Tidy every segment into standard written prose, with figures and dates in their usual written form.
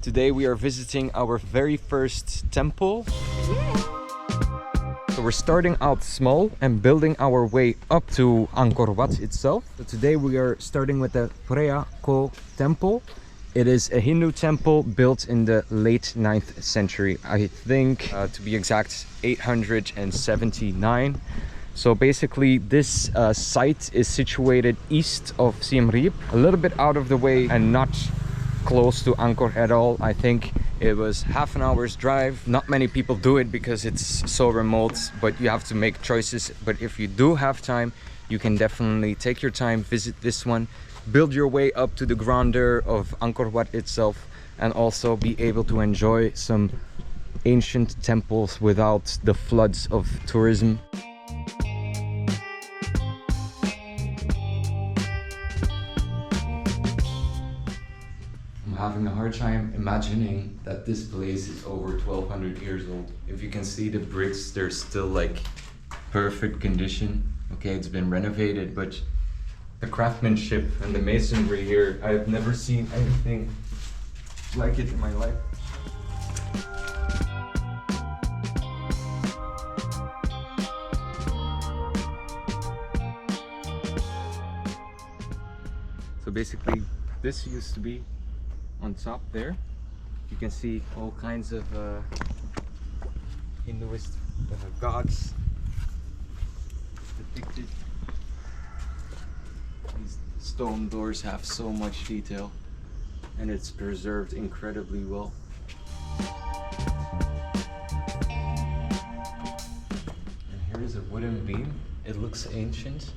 Today we are visiting our very first temple. So we're starting out small and building our way up to Angkor Wat itself. So today we are starting with the Preah Ko temple. It is a Hindu temple built in the late 9th century. I think, to be exact, 879. So basically this site is situated east of Siem Reap, a little bit out of the way and not close to Angkor at all. I think it was half an hour's drive. Not many people do it because it's so remote, but you have to make choices. But if you do have time, you can definitely take your time, visit this one, build your way up to the grandeur of Angkor Wat itself, and also be able to enjoy some ancient temples without the floods of tourism. I'm having a hard time imagining that this place is over 1200 years old. If you can see the bricks, they're still like perfect condition. Okay, it's been renovated, but the craftsmanship and the masonry here, I've never seen anything like it in my life. So basically, this used to be on top there. You can see all kinds of Hinduist gods depicted. These stone doors have so much detail and it's preserved incredibly well. And here is a wooden beam. It looks ancient,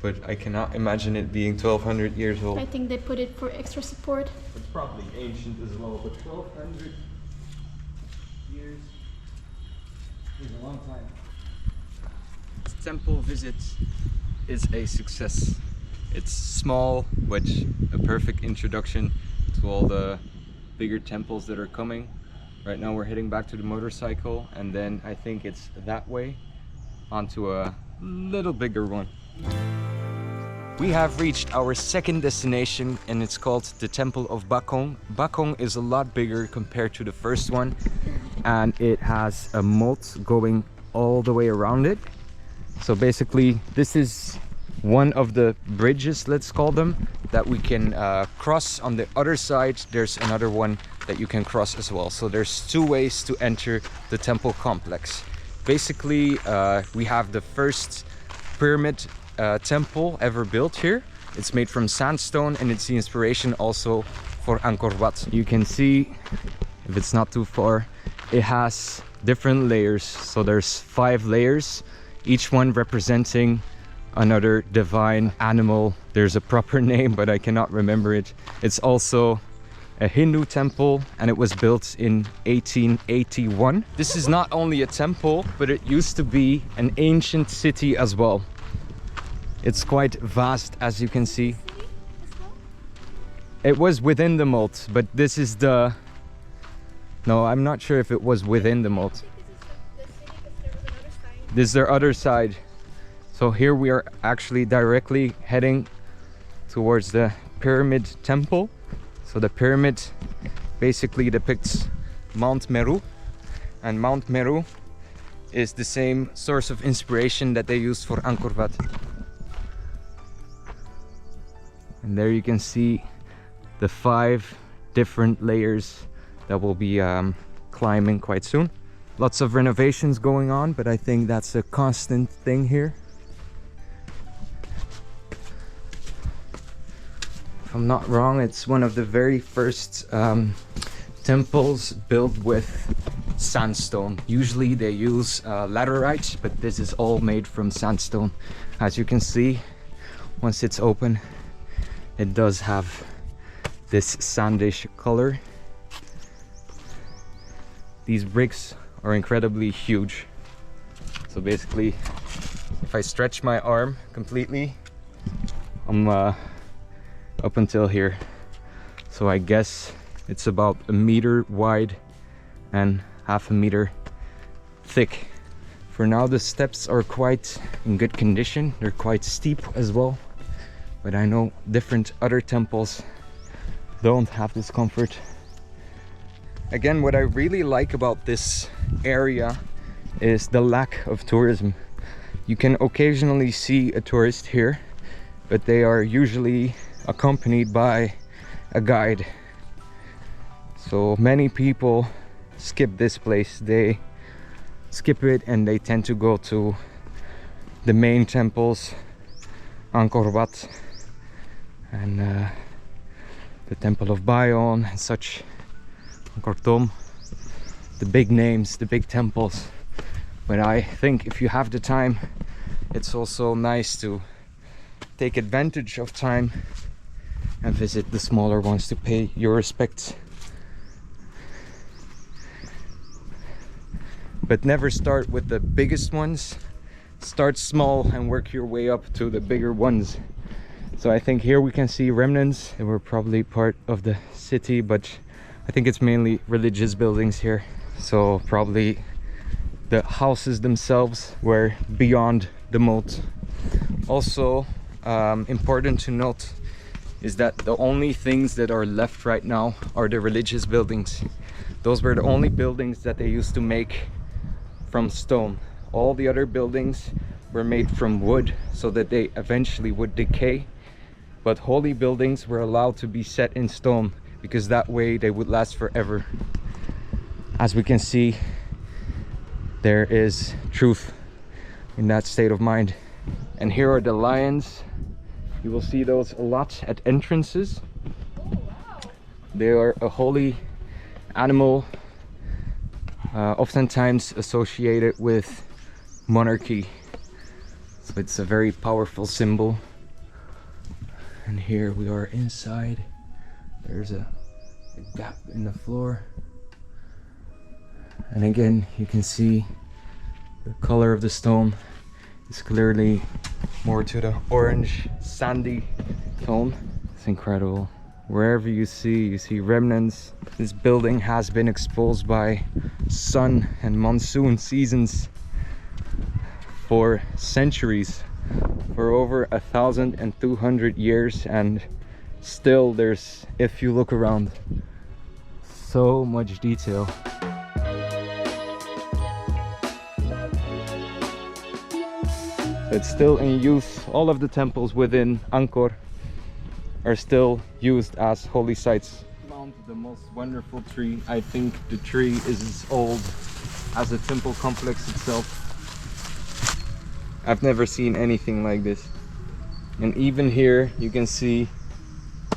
but I cannot imagine it being 1200 years old. I think they put it for extra support. It's probably ancient as well, but 1200 years is a long time. This temple visit is a success. It's small, but a perfect introduction to all the bigger temples that are coming. Right now we're heading back to the motorcycle, and then I think it's that way onto a little bigger one. We have reached our second destination, and it's called the Temple of Bakong. Bakong is a lot bigger compared to the first one, and it has a moat going all the way around it. So basically this is one of the bridges, let's call them, that we can cross. On the other side there's another one that you can cross as well. So there's two ways to enter the temple complex. Basically we have the first pyramid temple ever built here. It's made from sandstone, and it's the inspiration also for Angkor Wat. You can see, if it's not too far, it has different layers. So there's 5 layers, each one representing another divine animal. There's a proper name, but I cannot remember it. It's also a Hindu temple, and it was built in 1881. This is not only a temple, but it used to be an ancient city as well. It's quite vast, as you can see. It was within the moat, but this is the... No, I'm not sure if it was within the moat. This is their other side. So here we are actually directly heading towards the pyramid temple. So the pyramid basically depicts Mount Meru, and Mount Meru is the same source of inspiration that they used for Angkor Wat. And there you can see the 5 different layers that will be climbing quite soon. Lots of renovations going on, but I think that's a constant thing here. If I'm not wrong, it's one of the very first temples built with sandstone. Usually they use laterite, but this is all made from sandstone. As you can see, once it's open, it does have this sandish color. These bricks are incredibly huge. So basically, if I stretch my arm completely, I'm up until here. So I guess it's about 1 meter wide and half a meter thick. For now, the steps are quite in good condition. They're quite steep as well. But I know different other temples don't have this comfort. Again, what I really like about this area is the lack of tourism. You can occasionally see a tourist here, but they are usually accompanied by a guide. So many people skip this place. They skip it and they tend to go to the main temples, Angkor Wat and the Temple of Bakong and such, Angkor Thom, the big names, the big temples. But I think if you have the time, it's also nice to take advantage of time and visit the smaller ones to pay your respects. But never start with the biggest ones. Start small and work your way up to the bigger ones. So I think here we can see remnants. They were probably part of the city, but I think it's mainly religious buildings here. So probably the houses themselves were beyond the moat. Also important to note is that the only things that are left right now are the religious buildings. Those were the only buildings that they used to make from stone. All the other buildings were made from wood so that they eventually would decay, but holy buildings were allowed to be set in stone because that way they would last forever. As we can see, there is truth in that state of mind. And here are the lions. You will see those a lot at entrances. They are a holy animal, oftentimes associated with monarchy. So it's a very powerful symbol. And here we are inside. There's a gap in the floor. And again, you can see the color of the stone is clearly more to the orange, sandy tone. It's incredible. Wherever you see remnants. This building has been exposed by sun and monsoon seasons for centuries, for over 1,200 years, and still there's, if you look around, so much detail. It's still in use. All of the temples within Angkor are still used as holy sites. Found the most wonderful tree. I think the tree is as old as the temple complex itself. I've never seen anything like this. And even here you can see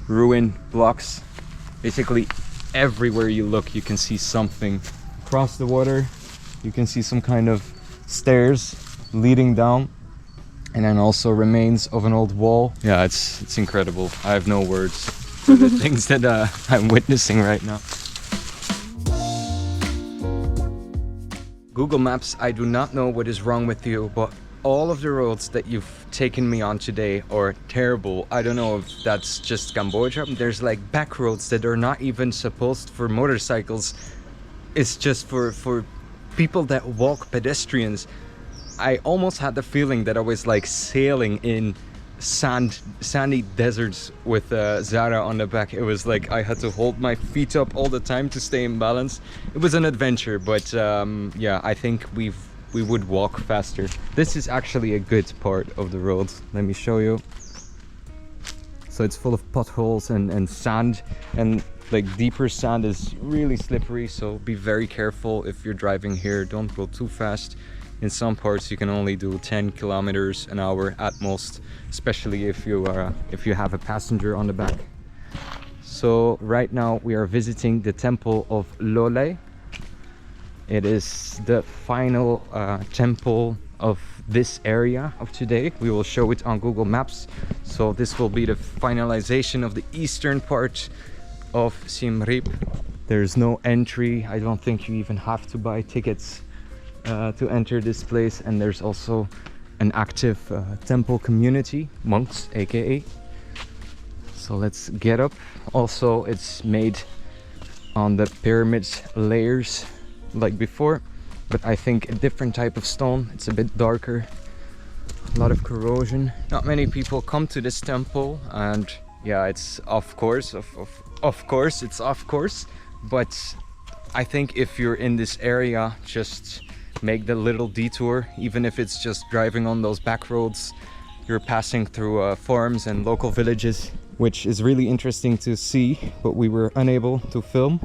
ruined blocks. Basically everywhere you look you can see something. Across the water you can see some kind of stairs leading down, and then also remains of an old wall. Yeah, it's incredible. I have no words for the things that I'm witnessing right now. Google Maps, I do not know what is wrong with you, but all of the roads that you've taken me on today are terrible. I don't know if that's just Cambodia. There's like back roads that are not even supposed for motorcycles. It's just for people that walk, pedestrians. I almost had the feeling that I was like sailing in sandy deserts with Zara on the back. It was like I had to hold my feet up all the time to stay in balance. It was an adventure, but yeah, I think we would walk faster. This is actually a good part of the road. Let me show you. So it's full of potholes and sand, and like deeper sand is really slippery, so be very careful if you're driving here. Don't go too fast. In some parts you can only do 10 kilometers an hour at most, especially if you have a passenger on the back. So right now we are visiting the Temple of Lolei. It is the final temple of this area of today. We will show it on Google Maps. So this will be the finalization of the eastern part of Siem Reap. There's no entry. I don't think you even have to buy tickets to enter this place, and there's also an active temple community, monks aka. So let's get up. Also it's made on the pyramid layers like before, but I think a different type of stone. It's a bit darker, a lot of corrosion. Not many people come to this temple, and yeah, it's of course, but I think if you're in this area, just make the little detour, even if it's just driving on those back roads. You're passing through farms and local villages, which is really interesting to see, but we were unable to film.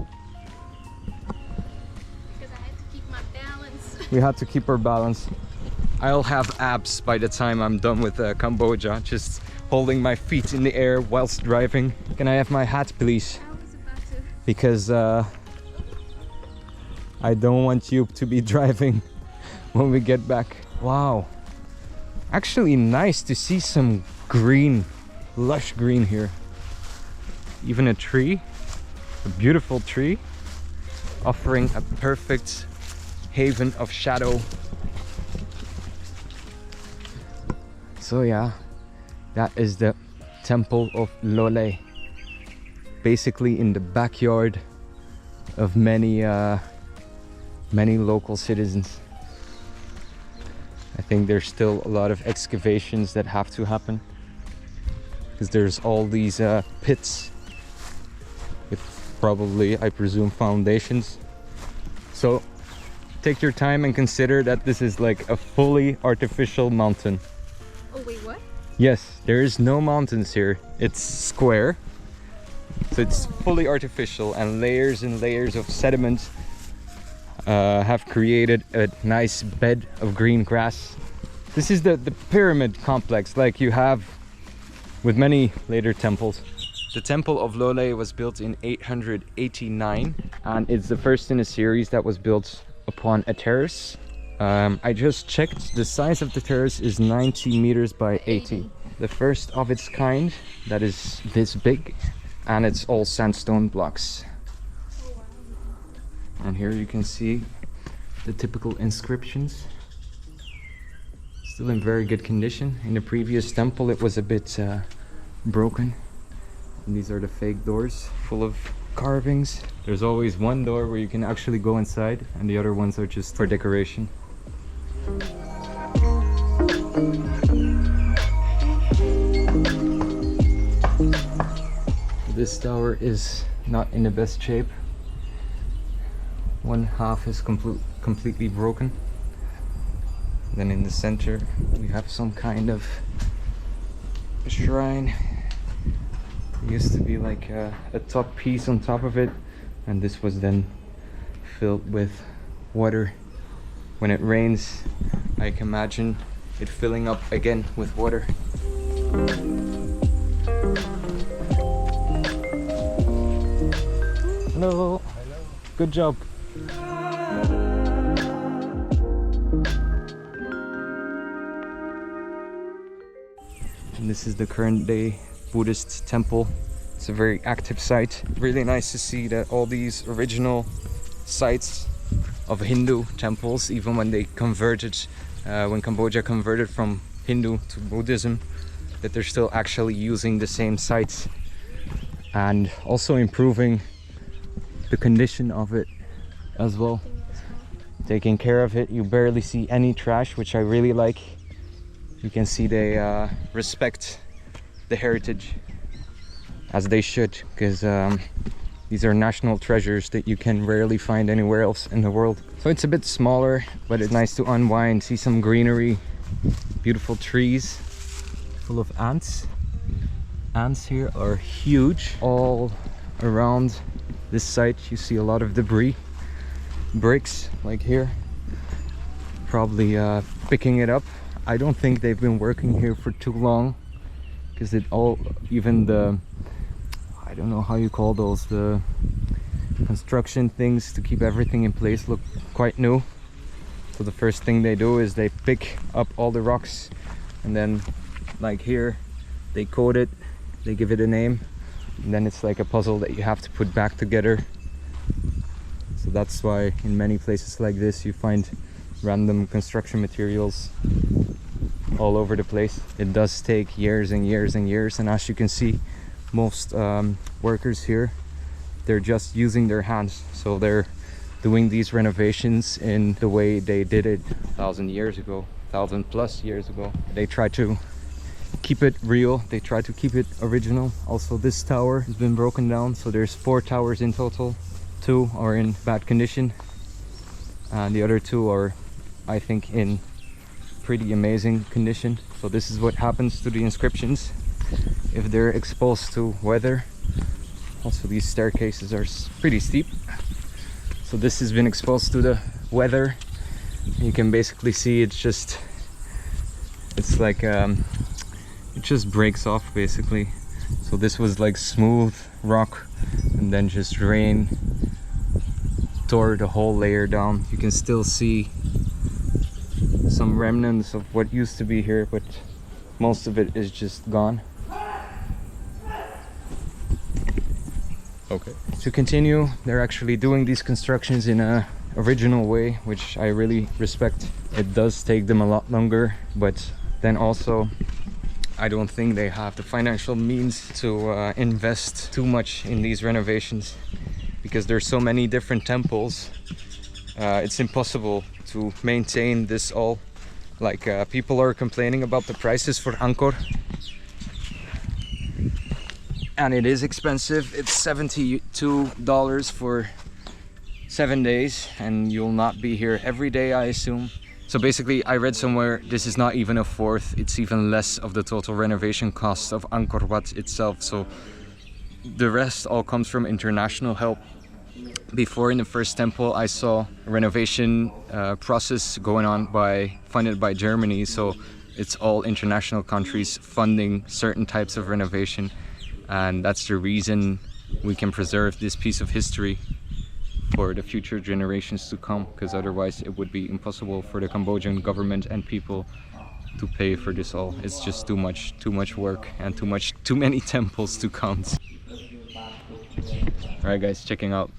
Because I had to keep my balance. We had to keep our balance. I'll have abs by the time I'm done with Cambodia, just holding my feet in the air whilst driving. Can I have my hat, please? I was about to. Because I don't want you to be driving when we get back. Wow. Actually nice to see some green, lush green here. Even a tree, a beautiful tree, offering a perfect haven of shadow. So yeah, that is the Temple of Lolei. Basically in the backyard of many local citizens. I think there's still a lot of excavations that have to happen, because there's all these pits with probably, I presume, foundations. So take your time and consider that this is like a fully artificial mountain. Oh wait, what? Yes, there is no mountains here. It's square, so it's fully artificial, and layers of sediment have created a nice bed of green grass. This is the pyramid complex like you have with many later temples. The Temple of Lolei was built in 889, and it's the first in a series that was built upon a terrace. I just checked, the size of the terrace is 90 meters by 80. The first of its kind that is this big, and it's all sandstone blocks. And here you can see the typical inscriptions. Still in very good condition. In the previous temple it was a bit broken. And these are the fake doors, full of carvings. There's always one door where you can actually go inside, and the other ones are just for decoration. This tower is not in the best shape. One half is completely broken. Then in the center we have some kind of shrine. There used to be like a top piece on top of it, and this was then filled with water. When it rains, I can imagine it filling up again with water. Hello. Hello. Good job. And this is the current day Buddhist temple. It's a very active site. Really nice to see that all these original sites of Hindu temples, even when they converted, when Cambodia converted from Hindu to Buddhism, that they're still actually using the same sites and also improving the condition of it as well. Taking care of it. You barely see any trash, which I really like. You can see they respect the heritage, as they should, because these are national treasures that you can rarely find anywhere else in the world. So it's a bit smaller, but it's nice to unwind, see some greenery, beautiful trees, full of ants. Ants here are huge. All around this site you see a lot of debris, bricks like here, probably picking it up. I don't think they've been working here for too long, because it all, even the, I don't know how you call those, the construction things to keep everything in place, look quite new. So the first thing they do is they pick up all the rocks, and then like here they coat it, they give it a name, and then it's like a puzzle that you have to put back together. So that's why in many places like this you find random construction materials all over the place. It does take years and years and years, and as you can see, most workers here, they're just using their hands, so they're doing these renovations in the way they did it 1,000 years ago, 1,000+ years ago. They try to keep it real, they try to keep it original. Also, this tower has been broken down, so there's 4 towers in total. two are in bad condition, and the other two are, I think, in pretty amazing condition. So this is what happens to the inscriptions if they're exposed to weather. Also, these staircases are pretty steep, so this has been exposed to the weather. You can basically see it's like it just breaks off basically. So this was like smooth rock, and then just rain tore the whole layer down. You can still see some remnants of what used to be here, but most of it is just gone. Okay. To continue, they're actually doing these constructions in a original way, which I really respect. It does take them a lot longer, but then also I don't think they have the financial means to invest too much in these renovations, because there's so many different temples. It's impossible to maintain this all. Like people are complaining about the prices for Angkor, and it is expensive. It's $72 for 7 days, and you'll not be here every day, I assume. So basically, I read somewhere this is not even a fourth, it's even less of the total renovation cost of Angkor Wat itself. So the rest all comes from international help. Before, in the first temple, I saw a renovation process going on funded by Germany. So it's all international countries funding certain types of renovation, and that's the reason we can preserve this piece of history for the future generations to come, because otherwise it would be impossible for the Cambodian government and people to pay for this all. It's just too much work and too many temples to count. Alright guys, checking out